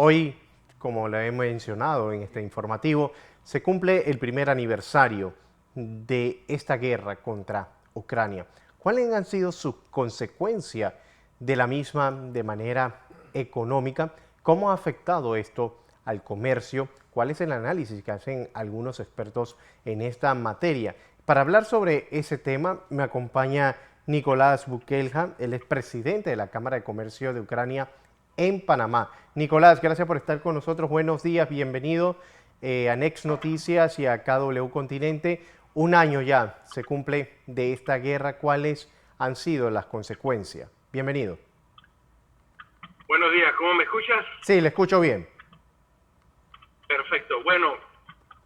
Hoy, como lo he mencionado en este informativo, se cumple el primer aniversario de esta guerra contra Ucrania. ¿Cuáles han sido sus consecuencias de la misma de manera económica? ¿Cómo ha afectado esto al comercio? ¿Cuál es el análisis que hacen algunos expertos en esta materia? Para hablar sobre ese tema me acompaña Nicolás Bukelja, él es presidente de la Cámara de Comercio de Ucrania en Panamá. Nicolás, gracias por estar con nosotros. Buenos días, bienvenido a Next Noticias y a KW Continente. Un año ya se cumple de esta guerra. ¿Cuáles han sido las consecuencias? Bienvenido. Buenos días, ¿cómo me escuchas? Sí, le escucho bien. Perfecto, bueno,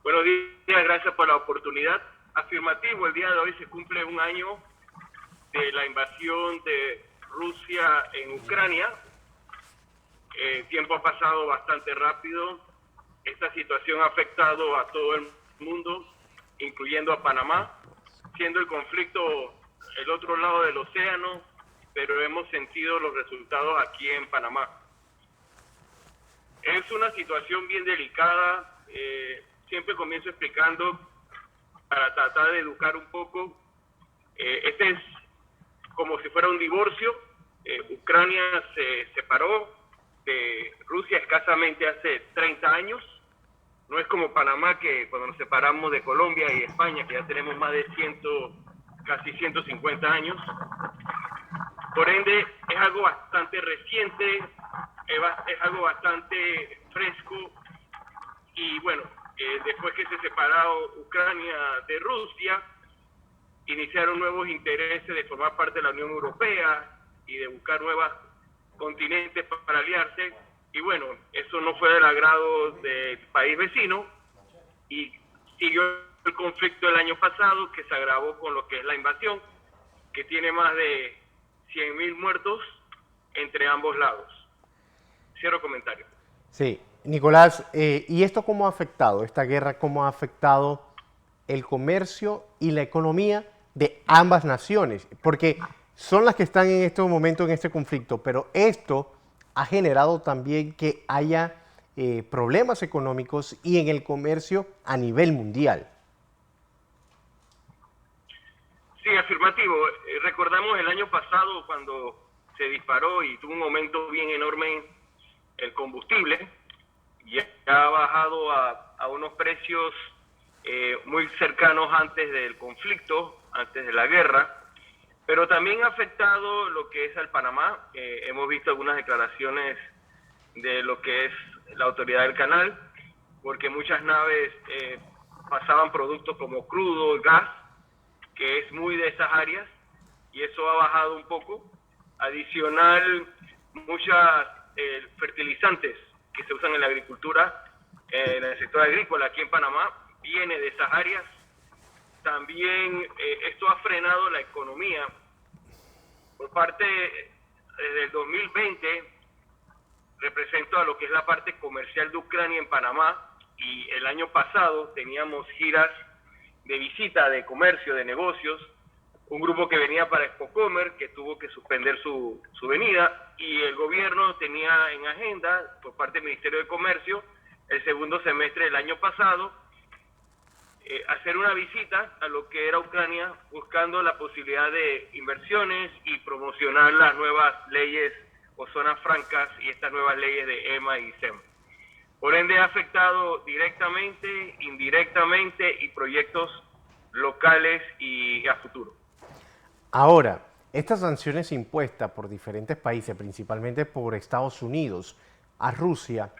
buenos días, gracias por la oportunidad. Afirmativo, el día de hoy se cumple un año de la invasión de Rusia en Ucrania. El tiempo ha pasado bastante rápido. Esta situación ha afectado a todo el mundo, incluyendo a Panamá, siendo el conflicto el otro lado del océano, pero hemos sentido los resultados aquí en Panamá. Es una situación bien delicada. Siempre comienzo explicando para tratar de educar un poco. Este es como si fuera un divorcio. Ucrania se separó de Rusia escasamente hace 30 años. No es como Panamá, que cuando nos separamos de Colombia y España, que ya tenemos más de casi 150 años. Por ende, es algo bastante reciente, es algo bastante fresco. Y bueno, después que se separó Ucrania de Rusia, iniciaron nuevos intereses de formar parte de la Unión Europea y de buscar nuevos continentes para aliarse. Y bueno, eso no fue del agrado del país vecino y siguió el conflicto el año pasado, que se agravó con lo que es la invasión, que tiene más de 100.000 muertos entre ambos lados. Cierro comentario. Sí, Nicolás, ¿y esto cómo ha afectado, esta guerra, cómo ha afectado el comercio y la economía de ambas naciones? Porque son las que están en este momento en este conflicto, pero esto ha generado también que haya problemas económicos y en el comercio a nivel mundial. Sí, afirmativo. Recordamos el año pasado cuando se disparó y tuvo un aumento bien enorme el combustible. Ya ha bajado a unos precios muy cercanos antes del conflicto, antes de la guerra, pero también ha afectado lo que es al Panamá. Hemos visto algunas declaraciones de lo que es la autoridad del canal, porque muchas naves pasaban productos como crudo, gas, que es muy de esas áreas, y eso ha bajado un poco. Adicional, muchas fertilizantes que se usan en la agricultura, en el sector agrícola aquí en Panamá, viene de esas áreas. También esto ha frenado la economía. Por parte, desde el 2020, represento a lo que es la parte comercial de Ucrania en Panamá, y el año pasado teníamos giras de visita, de comercio, de negocios, un grupo que venía para Expocomer, que tuvo que suspender su venida, y el gobierno tenía en agenda, por parte del Ministerio de Comercio, el segundo semestre del año pasado, hacer una visita a lo que era Ucrania, buscando la posibilidad de inversiones y promocionar las nuevas leyes o zonas francas y estas nuevas leyes de EMA y SEM. Por ende, ha afectado directamente, indirectamente, y proyectos locales y a futuro. Ahora, estas sanciones impuestas por diferentes países, principalmente por Estados Unidos, a Rusia,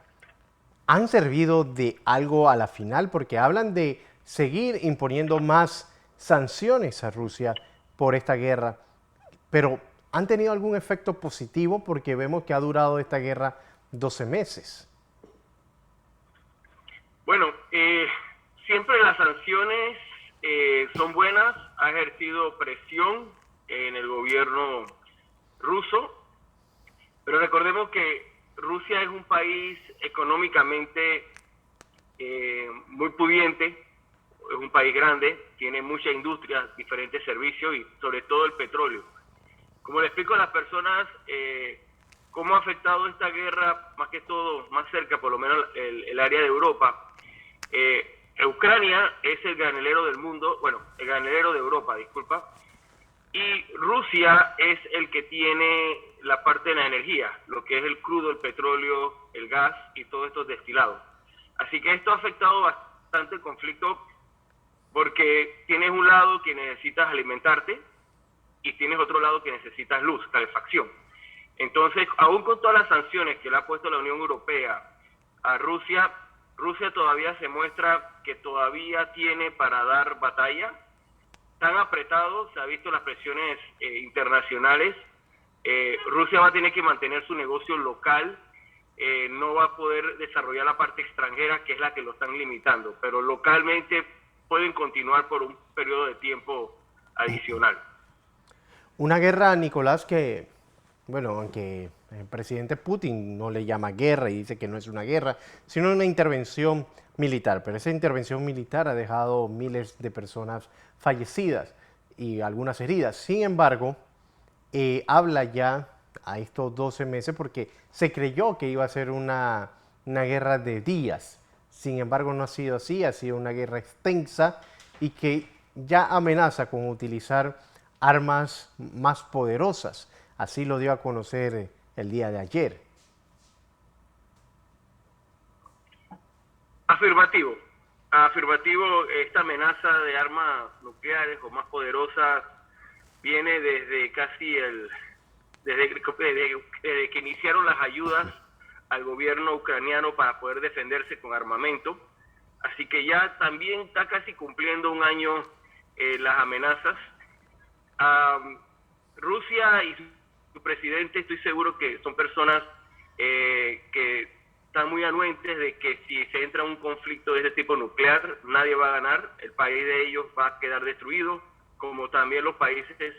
¿han servido de algo a la final? Porque hablan de seguir imponiendo más sanciones a Rusia por esta guerra, pero ¿han tenido algún efecto positivo? Porque vemos que ha durado esta guerra 12 meses. Bueno, siempre las sanciones son buenas. Ha ejercido presión en el gobierno ruso, pero recordemos que Rusia es un país económicamente muy pudiente, es un país grande, tiene mucha industria, diferentes servicios y sobre todo el petróleo. Como le explico a las personas, ¿Cómo ha afectado esta guerra, más que todo, más cerca, por lo menos el área de Europa? Ucrania es el granelero del mundo, bueno, el granelero de Europa, disculpa, y Rusia es el que tiene la parte de la energía, lo que es el crudo, el petróleo, el gas y todos estos destilados. Así que esto ha afectado bastante el conflicto porque tienes un lado que necesitas alimentarte y tienes otro lado que necesitas luz, calefacción. Entonces, aún con todas las sanciones que le ha puesto la Unión Europea a Rusia, Rusia todavía se muestra que todavía tiene para dar batalla. Tan apretado, se ha visto las presiones internacionales. Rusia va a tener que mantener su negocio local, no va a poder desarrollar la parte extranjera, que es la que lo están limitando, pero localmente pueden continuar por un periodo de tiempo adicional. Una guerra, Nicolás, que, bueno, aunque el presidente Putin no le llama guerra y dice que no es una guerra, sino una intervención militar, pero esa intervención militar ha dejado miles de personas fallecidas y algunas heridas. Sin embargo, habla ya a estos 12 meses porque se creyó que iba a ser una guerra de días. Sin embargo, no ha sido así, ha sido una guerra extensa y que ya amenaza con utilizar armas más poderosas. Así lo dio a conocer el día de ayer. Afirmativo. Afirmativo, esta amenaza de armas nucleares o más poderosas viene desde casi desde que iniciaron las ayudas al gobierno ucraniano para poder defenderse con armamento. Así que ya también está casi cumpliendo un año las amenazas. Rusia y su presidente, estoy seguro que son personas que están muy anuentes de que si se entra en un conflicto de este tipo nuclear, nadie va a ganar, el país de ellos va a quedar destruido, como también los países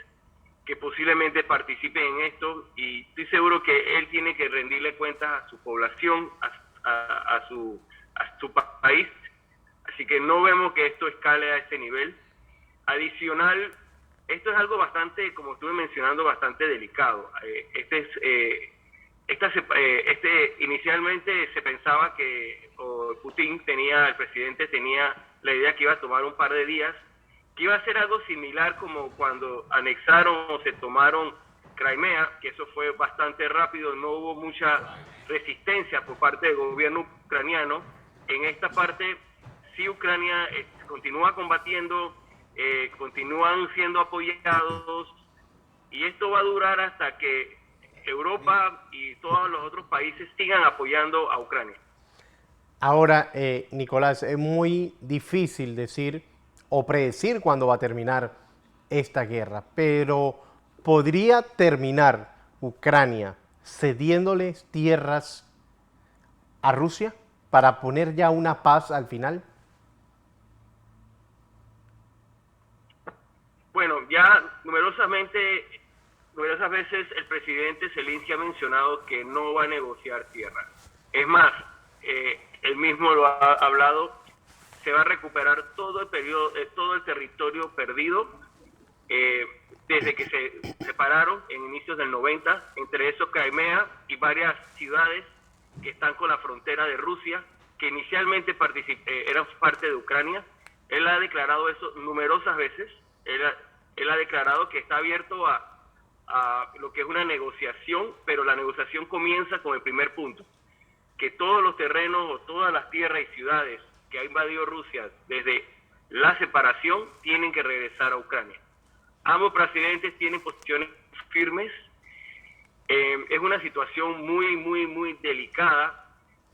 que posiblemente participen en esto, y estoy seguro que él tiene que rendirle cuentas a su población, a su país, así que no vemos que esto escale a este nivel. Adicional, esto es algo bastante, como estuve mencionando, bastante delicado. Inicialmente se pensaba que el presidente tenía la idea que iba a tomar un par de días, que iba a ser algo similar como cuando anexaron o se tomaron Crimea, que eso fue bastante rápido, no hubo mucha resistencia por parte del gobierno ucraniano. En esta parte, sí, Ucrania continúa combatiendo, continúan siendo apoyados, y esto va a durar hasta que Europa y todos los otros países sigan apoyando a Ucrania. Ahora, Nicolás, es muy difícil decir o predecir cuándo va a terminar esta guerra, pero ¿podría terminar Ucrania cediéndoles tierras a Rusia para poner ya una paz al final? Bueno, ya numerosas veces el presidente Zelensky ha mencionado que no va a negociar tierra. Es más, él mismo lo ha hablado, se va a recuperar todo el territorio perdido desde que se separaron en inicios del 90, entre esos Crimea y varias ciudades que están con la frontera de Rusia, que inicialmente eran parte de Ucrania. Él ha declarado eso numerosas veces. Él ha declarado que está abierto a lo que es una negociación, pero la negociación comienza con el primer punto, que todos los terrenos o todas las tierras y ciudades que ha invadido Rusia desde la separación tienen que regresar a Ucrania. Ambos presidentes tienen posiciones firmes. Es una situación muy, muy, muy delicada.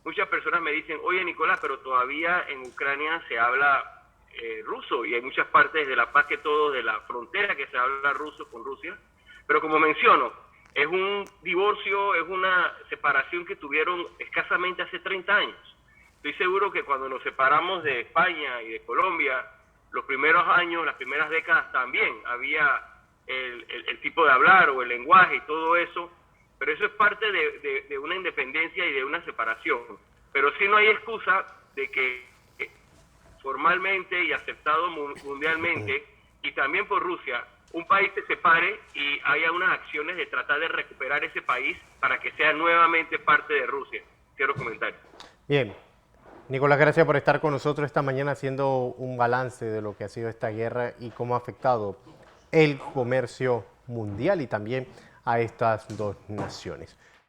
Muchas personas me dicen, oye Nicolás, pero todavía en Ucrania se habla ruso, y hay muchas partes de la paz que todo de la frontera que se habla ruso con Rusia, pero como menciono, es un divorcio, es una separación que tuvieron escasamente hace 30 años. Estoy seguro que cuando nos separamos de España y de Colombia, los primeros años, las primeras décadas también había el tipo de hablar o el lenguaje y todo eso, pero eso es parte de una independencia y de una separación. Pero sí no hay excusa de que formalmente y aceptado mundialmente, y también por Rusia, un país se separe y haya unas acciones de tratar de recuperar ese país para que sea nuevamente parte de Rusia. Quiero comentar. Bien, Nicolás, gracias por estar con nosotros esta mañana haciendo un balance de lo que ha sido esta guerra y cómo ha afectado el comercio mundial y también a estas dos naciones.